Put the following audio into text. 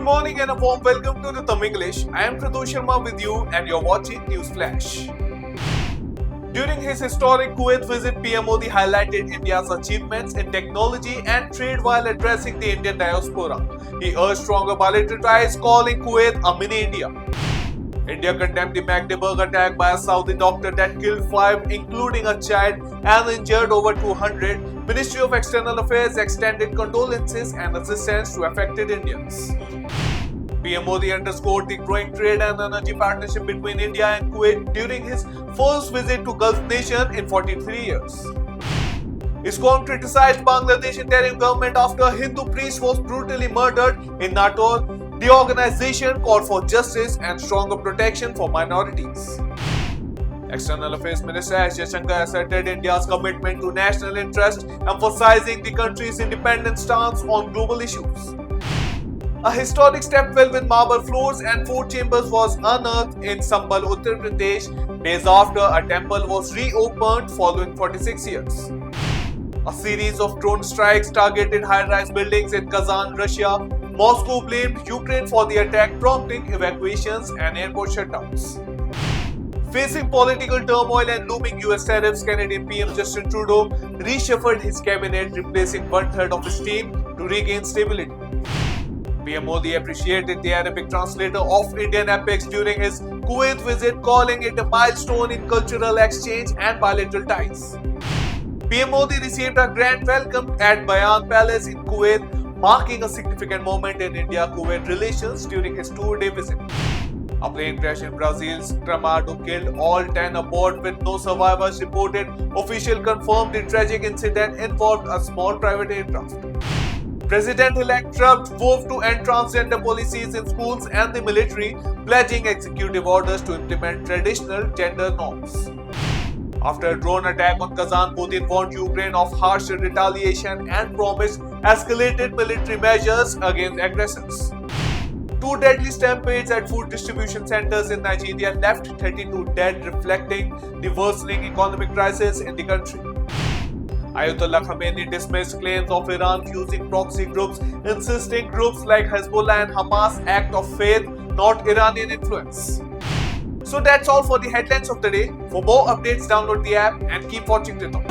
Good morning and a warm welcome to the Thumb English. I am Pradosh Sharma with you and you're watching News Flash. During his historic Kuwait visit, PM Modi highlighted India's achievements in technology and trade while addressing the Indian diaspora. He urged stronger bilateral ties, calling Kuwait a mini India. India condemned the Magdeburg attack by a Saudi doctor that killed 5, including a child, and injured over 200. Ministry of External Affairs extended condolences and assistance to affected Indians. PM Modi underscored the growing trade and energy partnership between India and Kuwait during his first visit to Gulf nation in 43 years. ISKCON criticized Bangladesh interim government after a Hindu priest was brutally murdered in Nator. The organization called for justice and stronger protection for minorities. External Affairs Minister S. Jaishankar asserted India's commitment to national interest, emphasizing the country's independent stance on global issues. A historic stepwell with marble floors and 4 chambers was unearthed in Sambhal, Uttar Pradesh, days after a temple was reopened following 46 years. A series of drone strikes targeted high-rise buildings in Kazan, Russia. Moscow blamed Ukraine for the attack, prompting evacuations and airport shutdowns. Facing political turmoil and looming US tariffs, Canadian PM Justin Trudeau reshuffled his cabinet, replacing one-third of his team to regain stability. PM Modi appreciated the Arabic translator of Indian epics during his Kuwait visit, calling it a milestone in cultural exchange and bilateral ties. PM Modi received a grand welcome at Bayan Palace in Kuwait, marking a significant moment in India-Kuwait relations during his 2-day visit. A plane crash in Brazil's Gramado killed all 10 aboard with no survivors reported. Officials confirmed the tragic incident involved a small private aircraft. President-elect Trump vowed to end transgender policies in schools and the military, pledging executive orders to implement traditional gender norms. After a drone attack on Kazan, Putin warned Ukraine of harsh retaliation and promised escalated military measures against aggressors. 2 deadly stampeds at food distribution centers in Nigeria left 32 dead, reflecting the worsening economic crisis in the country. Ayatollah Khamenei dismissed claims of Iran fusing proxy groups, insisting groups like Hezbollah and Hamas act of faith, not Iranian influence. So that's all for the headlines of the day. For more updates, download the app and keep watching the talk.